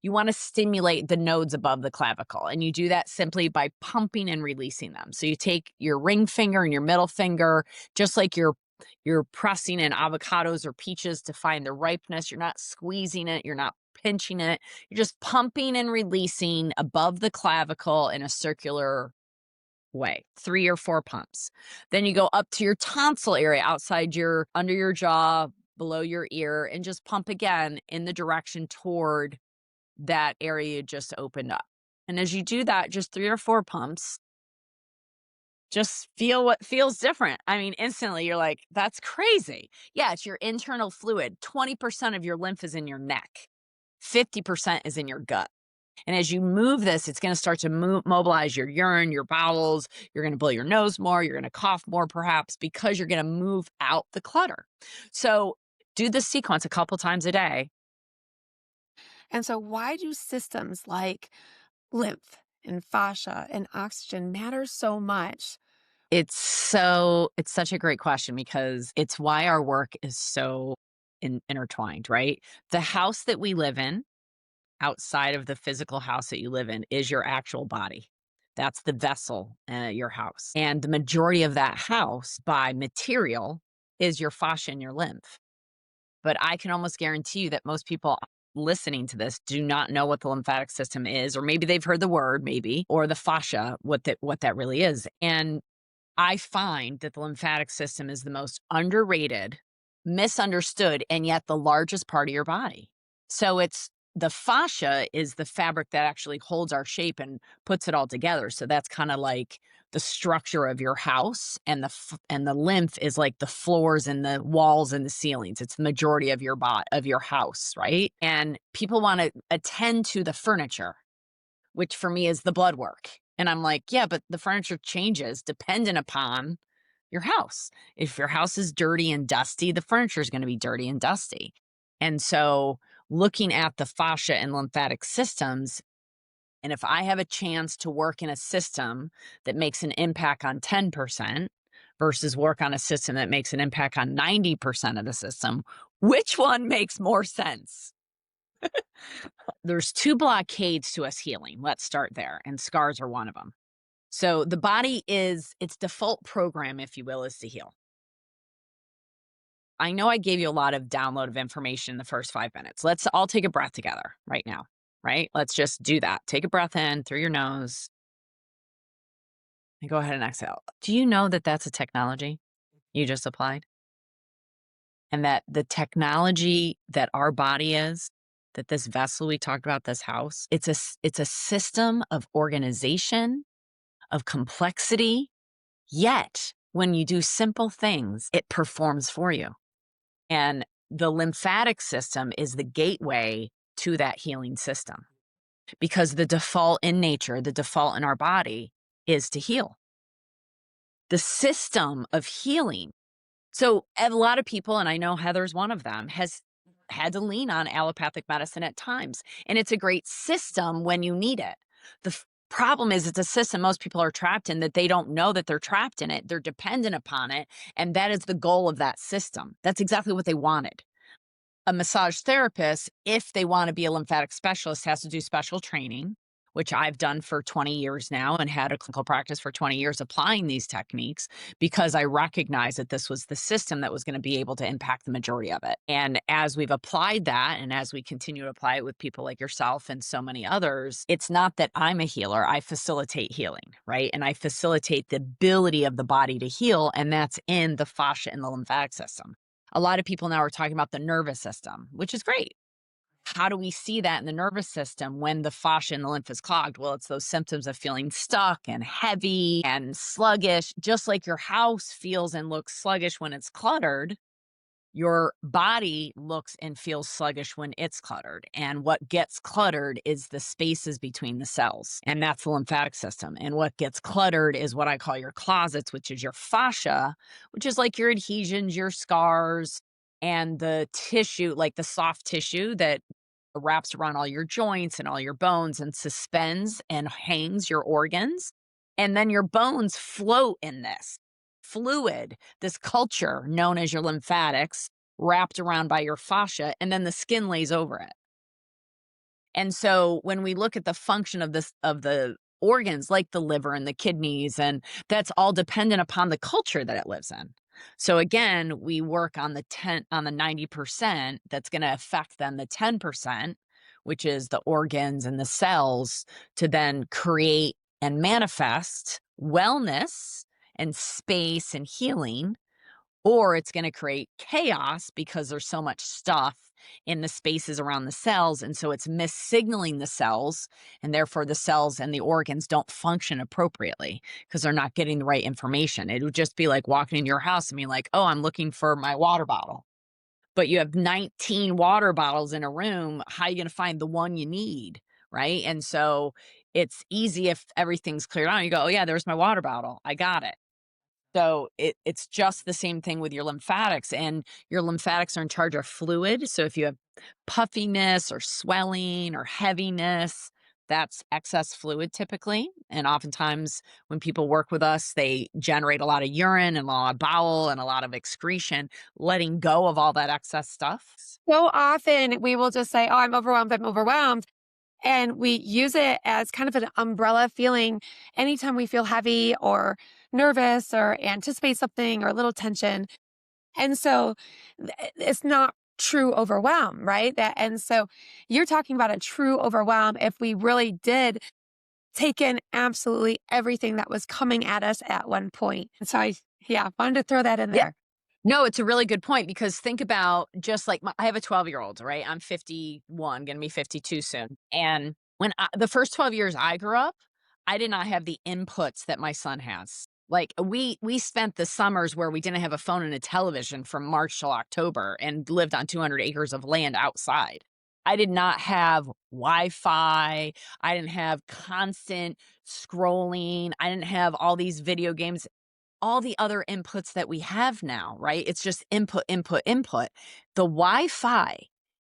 you want to stimulate the nodes above the clavicle. And you do that simply by pumping and releasing them. So you take your ring finger and your middle finger, just like you're pressing in avocados or peaches to find the ripeness. You're not squeezing it, you're not pinching it. You're just pumping and releasing above the clavicle in a circular way, 3 or 4 pumps. Then you go up to your tonsil area outside your under your jaw, below your ear, and just pump again in the direction toward that area you just opened up. And as you do that, just 3 or 4 pumps, just feel what feels different. I mean, instantly you're like, that's crazy. Yeah, it's your internal fluid. 20% of your lymph is in your neck, 50% is in your gut. And as you move this, it's going to start to mobilize your urine, your bowels. You're going to blow your nose more. You're going to cough more, perhaps, because you're going to move out the clutter. So do this sequence a couple times a day. And so, why do systems like lymph and fascia and oxygen matter so much? It's such a great question because it's why our work is so intertwined, right? The house that we live in, outside of the physical house that you live in, is your actual body. That's the vessel, your house. And the majority of that house by material is your fascia and your lymph. But I can almost guarantee you that most people listening to this do not know what the lymphatic system is, or maybe they've heard the word, maybe, or the fascia, what that really is. And I find that the lymphatic system is the most underrated, misunderstood, and yet the largest part of your body. So it's the fascia is the fabric that actually holds our shape and puts it all together. So that's kind of like the structure of your house, and and the lymph is like the floors and the walls and the ceilings. It's the majority of your of your house, right? And people want to attend to the furniture, which for me is the blood work. And I'm like, yeah, but the furniture changes dependent upon your house. If your house is dirty and dusty, the furniture is going to be dirty and dusty. And so looking at the fascia and lymphatic systems, and if I have a chance to work in a system that makes an impact on 10% versus work on a system that makes an impact on 90% of the system, which one makes more sense? There's 2 blockades to us healing. Let's start there, and scars are one of them. So the body is its default program, if you will, is to heal. I know I gave you a lot of download of information in the first 5 minutes. Let's all take a breath together right now, right? Let's just do that. Take a breath in through your nose and go ahead and exhale. Do you know that that's a technology you just applied? And that the technology that our body is, that this vessel we talked about, this house, it's a system of organization, of complexity, yet when you do simple things, it performs for you. And the lymphatic system is the gateway to that healing system, because the default in nature, the default in our body is to heal. The system of healing. So a lot of people, and I know Heather's one of them, has had to lean on allopathic medicine at times. And it's a great system when you need it. The problem is it's a system most people are trapped in, that they don't know that they're trapped in it. They're dependent upon it. And that is the goal of that system. That's exactly what they wanted. A massage therapist, if they want to be a lymphatic specialist, has to do special training, which I've done for 20 years now and had a clinical practice for 20 years applying these techniques, because I recognized that this was the system that was going to be able to impact the majority of it. And as we've applied that, and as we continue to apply it with people like yourself and so many others, it's not that I'm a healer. I facilitate healing, right? And I facilitate the ability of the body to heal, and that's in the fascia and the lymphatic system. A lot of people now are talking about the nervous system, which is great. How do we see that in the nervous system when the fascia and the lymph is clogged? Well, it's those symptoms of feeling stuck and heavy and sluggish. Just like your house feels and looks sluggish when it's cluttered, your body looks and feels sluggish when it's cluttered. And what gets cluttered is the spaces between the cells. And that's the lymphatic system. And what gets cluttered is what I call your closets, which is your fascia, which is like your adhesions, your scars, and the tissue, like the soft tissue that wraps around all your joints and all your bones and suspends and hangs your organs. And then your bones float in this fluid, this culture known as your lymphatics, wrapped around by your fascia, and then the skin lays over it. And so when we look at the function of this of the organs like the liver and the kidneys, and that's all dependent upon the culture that it lives in. So again, we work on the 90% that's going to affect then the 10%, which is the organs and the cells, to then create and manifest wellness and space and healing, or it's going to create chaos because there's so much stuff in the spaces around the cells. And so it's missignaling the cells, and therefore the cells and the organs don't function appropriately because they're not getting the right information. It would just be like walking in your house and being like, oh, I'm looking for my water bottle. But you have 19 water bottles in a room. How are you going to find the one you need? Right. And so it's easy if everything's cleared out. You go, oh, yeah, there's my water bottle. I got it. So it's just the same thing with your lymphatics, and your lymphatics are in charge of fluid. So if you have puffiness or swelling or heaviness, that's excess fluid typically. And oftentimes when people work with us, they generate a lot of urine and a lot of bowel and a lot of excretion, letting go of all that excess stuff. So often we will just say, "Oh, I'm overwhelmed, I'm overwhelmed." And we use it as kind of an umbrella feeling anytime we feel heavy or nervous or anticipate something or a little tension. And so it's not true overwhelm, right? That and so you're talking about a true overwhelm if we really did take in absolutely everything that was coming at us at one point. And so yeah, wanted to throw that in Yeah. there. No, it's a really good point because think about just like I have a 12-year-old, right? I'm 51, going to be 52 soon. And the first 12 years I grew up, I did not have the inputs that my son has. Like we spent the summers where we didn't have a phone and a television from March till October and lived on 200 acres of land outside. I did not have Wi-Fi. I didn't have constant scrolling. I didn't have all these video games, all the other inputs that we have now, right? It's just input, input, input. The Wi-Fi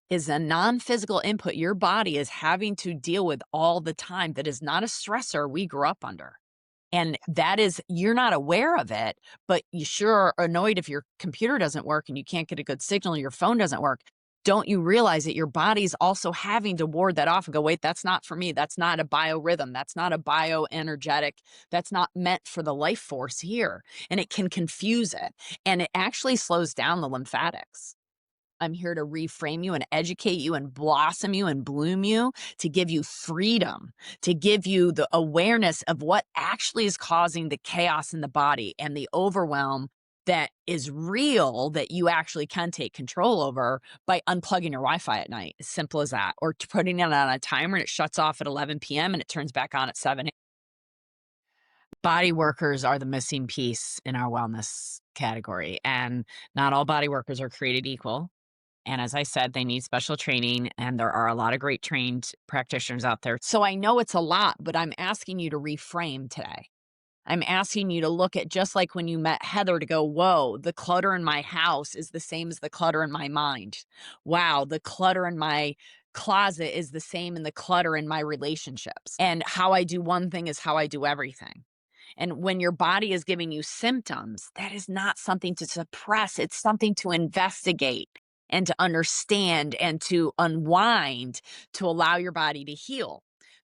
is a non-physical input your body is having to deal with all the time that is not a stressor we grew up under. And that is, you're not aware of it, but you sure are annoyed if your computer doesn't work and you can't get a good signal, your phone doesn't work. Don't you realize that your body's also having to ward that off and go, wait, that's not for me. That's not a biorhythm. That's not a bioenergetic. That's not meant for the life force here. And it can confuse it. And it actually slows down the lymphatics. I'm here to reframe you and educate you and blossom you and bloom you, to give you freedom, to give you the awareness of what actually is causing the chaos in the body and the overwhelm that is real, that you actually can take control over by unplugging your Wi-Fi at night. As simple as that. Or putting it on a timer and it shuts off at 11 p.m. and it turns back on at 7 a.m. Body workers are the missing piece in our wellness category. And not all body workers are created equal. And as I said, they need special training, and there are a lot of great trained practitioners out there. So I know it's a lot, but I'm asking you to reframe today. I'm asking you to look at, just like when you met Heather, to go, whoa, the clutter in my house is the same as the clutter in my mind. Wow, the clutter in my closet is the same in the clutter in my relationships. And how I do one thing is how I do everything. And when your body is giving you symptoms, that is not something to suppress. It's something to investigate and to understand and to unwind, to allow your body to heal.